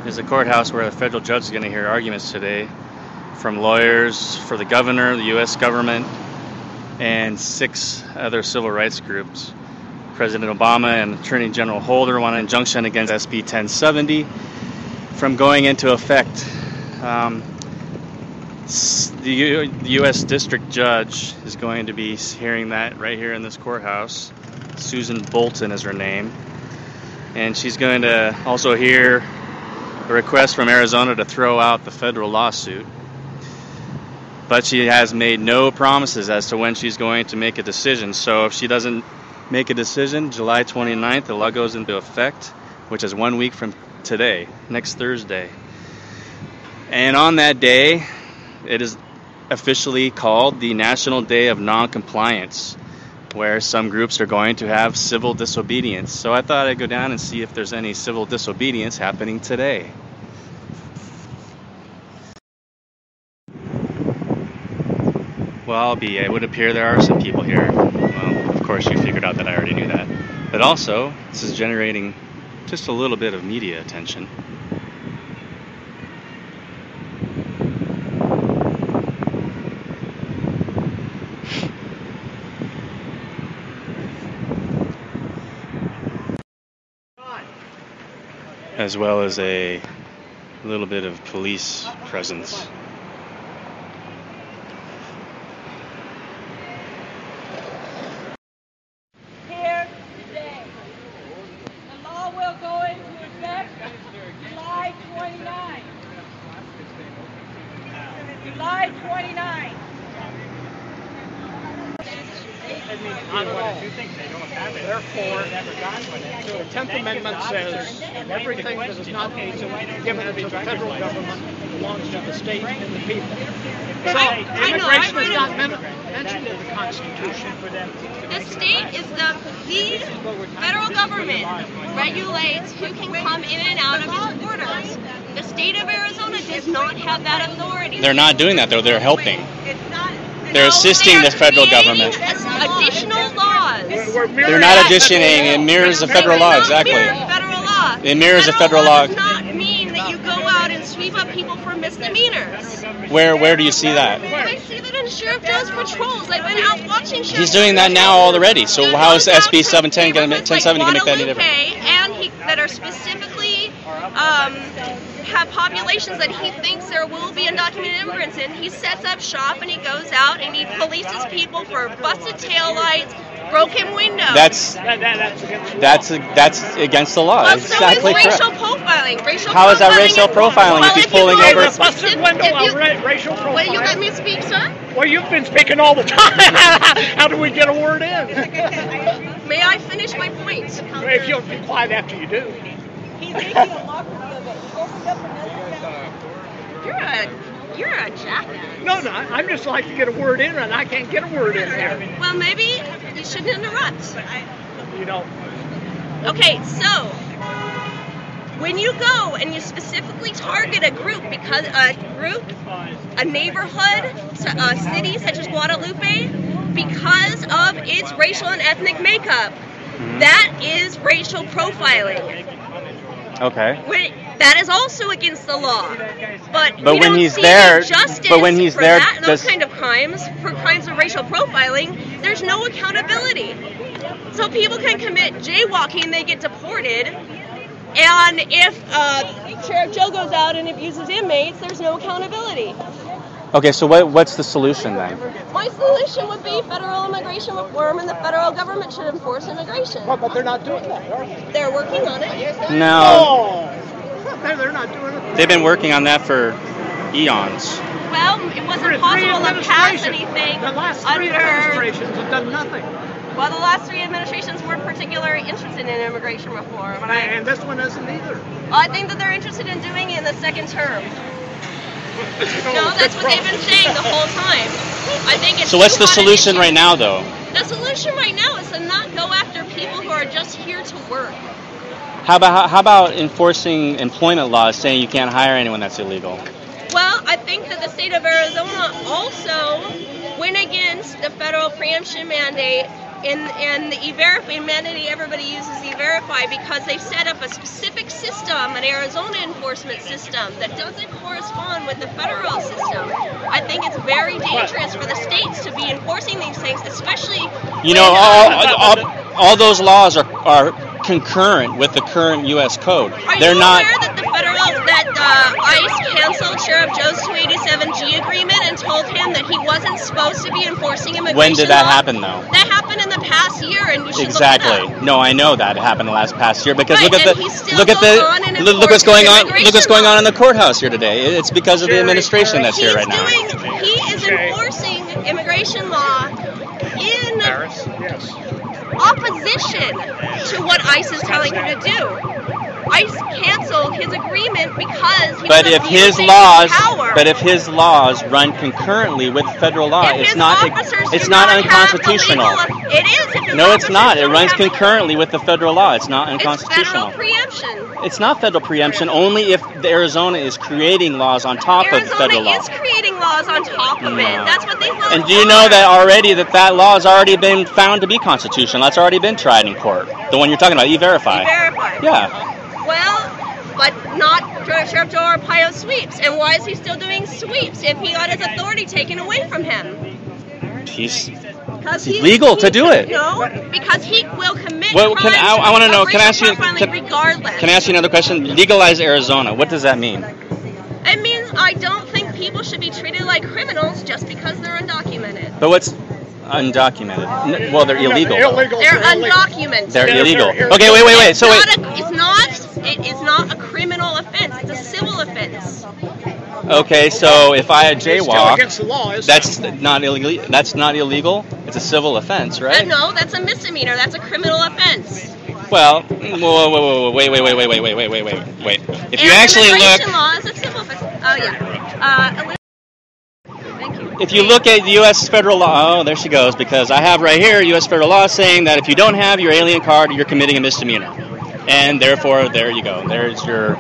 is the courthouse where the federal judge is going to hear arguments today from lawyers for the governor, the U.S. government, and 6 other civil rights groups. President Obama and Attorney General Holder want an injunction against SB1070 from going into effect. The U.S. District Judge is going to be hearing that right here in this courthouse. Susan Bolton is her name. And she's going to also hear a request from Arizona to throw out the federal lawsuit. But she has made no promises as to when she's going to make a decision. So if she doesn't make a decision, July 29th, the law goes into effect, which is 1 week from today, next Thursday. And on that day, it is officially called the National Day of Noncompliance, where some groups are going to have civil disobedience. So I thought I'd go down and see if there's any civil disobedience happening today. Well, it would appear there are some people here. Well, of course you figured out that I already knew that. But also, this is generating just a little bit of media attention. As well as a little bit of police presence. Here today. The law will go into effect July 29. July 29. Therefore, the 10th Amendment says everything that is not given to the federal government belongs to the state and the people. So, immigration is not mentioned in the Constitution. The state is the federal government regulates who can come in and out of its borders. The state of Arizona does not have that authority. They're not doing that, though. They're helping. They're assisting the federal government. Additional laws. They're not additioning. It mirrors the federal law, exactly. Federal law. It mirrors the federal law. Does not mean that you go out and sweep up people for misdemeanors. Where do you see that? I see that in Sheriff Joe's patrols. I've been out watching Sheriff He's doing that now already. So how is SB1070 going to make that any different? And that are specifically have populations that he thinks there will be undocumented immigrants in. He sets up shop and he goes out and he polices people for busted taillights, broken windows. That's against the law. Well, Exactly so is racial correct. profiling. How is that racial profiling if he's pulling over? Busted window racial profiling. Will you let me speak, sir? Well, you've been speaking all the time. How do we get a word in? May I finish my point? If you'll be quiet after you do. He's making a mockery of it. He opened up another You're a jackass. No, I'm just like to get a word in, and I can't get a word in here. Well, maybe you shouldn't interrupt. You know. Okay, so when you go and you specifically target a group because a neighborhood, a city such as Guadalupe, because of its racial and ethnic makeup, that is racial profiling. Okay. That is also against the law. But when he's there, those kind of crimes, for crimes of racial profiling, there's no accountability. So people can commit jaywalking, they get deported, and if Sheriff Joe goes out and abuses inmates, there's no accountability. Okay, so what's the solution then? My solution would be federal immigration reform, and the federal government should enforce immigration. Well, but they're not doing that, are they? They're working on it. No. They're not doing it. They've been working on that for eons. Well, it wasn't possible to pass anything The last three administrations have done nothing. Well, the last 3 administrations weren't particularly interested in immigration reform. And this one isn't either. Well, I think that they're interested in doing it in the second term. No, that's what they've been saying the whole time. I think it's. So what's the solution right now, though? The solution right now is to not go after people who are just here to work. How about enforcing employment laws saying you can't hire anyone that's illegal? Well, I think that the state of Arizona also went against the federal preemption mandate in the E-Verify, mandating everybody uses E-Verify because they've set up a specific system, an Arizona enforcement system, that doesn't correspond with the federal system. I think it's very dangerous for the states to be enforcing these things, especially You know, all those laws are concurrent with the current U.S. code. They're not. Are you aware that the federal, ICE canceled Sheriff Joe's 287G agreement and told him that he wasn't supposed to be enforcing immigration When did that law? happen, though? That happened in the past year, and you should Exactly. look it up. No, I know that happened the past year because Right, look and he still at goes on and look what's going on. enforces Look what's going on in the immigration courthouse here today. It's because of the administration that's here right now. He is enforcing immigration law in opposition to what ICE is telling him to do. ICE canceled his agreement because he was abusing his power. But if his laws run concurrently with federal law, If it's his not officers do not have unconstitutional. It is. If his No, it's officers not. It don't runs have- concurrently with the federal law. It's not It's unconstitutional. federal preemption. It's not federal preemption only if Arizona is creating laws on top of federal law. Arizona is creating laws on top of it. That's what these laws And do you are. know that already that law has already been found to be constitutional? That's already been tried in court. The one you're talking about, E-Verify. Verify. Yeah. Well, but not Sheriff Joe Arpaio's sweeps. And why is he still doing sweeps if he got his authority taken away from him? He's Because It's legal to do it. No, because he will commit Well, crimes. I want to know. Can I ask you? Regardless. Can I ask you another question? Legalize Arizona. What does that mean? It means I don't think people should be treated like criminals just because they're undocumented. But what's undocumented? Well, they're illegal. They're undocumented. They're illegal. Okay, wait. So wait. It is not a criminal offense. It's a civil offense. Okay, so if I Still jaywalk, against the law, isn't that's not illegal. That's not illegal. It's a civil offense, right? No, that's a misdemeanor. That's a criminal offense. Well, whoa, wait. If you actually Immigration look, law is a civil offense. Oh yeah. Thank you. if you look at U.S. federal law, oh, there she goes, because I have right here U.S. federal law saying that if you don't have your alien card, you're committing a misdemeanor, and therefore, there you go. There's your.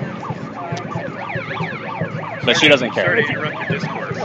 But she doesn't care. Sorry to interrupt your discourse.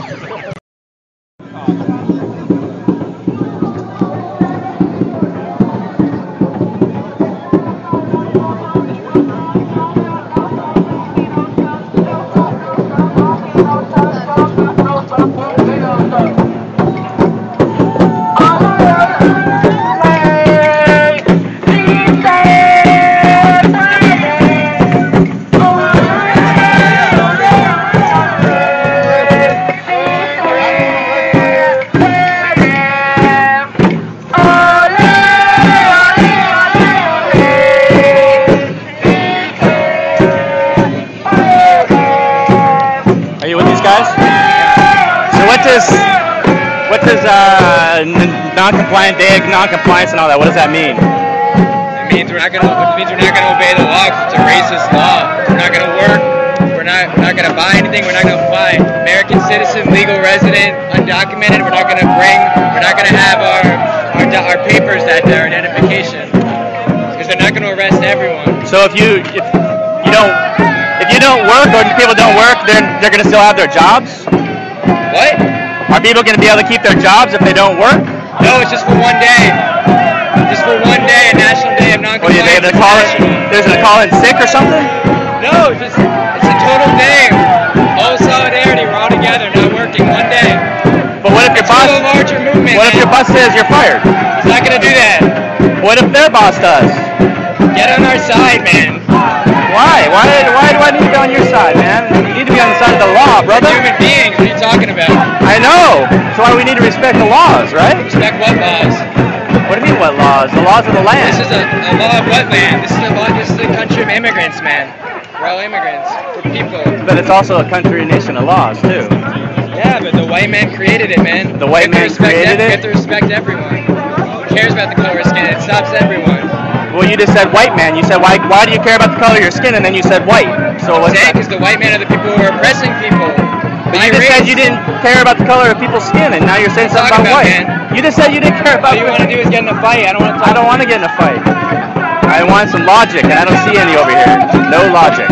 What does non-compliant, non-compliance, and all that? What does that mean? It means we're not gonna obey the law. 'Cause it's a racist law. We're not gonna work. We're not gonna buy anything. We're not gonna fly. American citizen, legal resident, undocumented. We're not gonna have our papers that their identification. Because they're not gonna arrest everyone. So if you don't work, or people don't work, they're gonna still have their jobs? What? Are people going to be able to keep their jobs if they don't work? No, it's just for one day. Just for one day, a national day of non-compliance. Or they're going to call in sick or something? No, it's a total day. All solidarity, we're all together, not working, one day. But what if your boss? A larger movement. What if your boss says you're fired? He's not going to do that. What if their boss does? Get on our side, man. Why? Why do I need to be on your side, man? You need to be on the side of the law, brother. We're human beings. What are you talking about? I know. That's why we need to respect the laws, right? Respect what laws? What do you mean what laws? The laws of the land. This is a law of what land? This is a country of immigrants, man. We're all immigrants. We're people. But it's also a country and nation of laws, too. Yeah, but the white man created it, man. The white man created it? We have to respect everyone. Who cares about the color of skin? It stops everyone. Well, you just said white man. You said, why do you care about the color of your skin? And then you said white. So what's that? Because the white men are the people who are oppressing people. But you just said you didn't care about the color of people's skin, and now you're saying something about white. Man? You just said you didn't care about. All you want to do is get in a fight. I don't want to talk. I don't want to get in a fight. I want some logic, and I don't see any over here. No logic.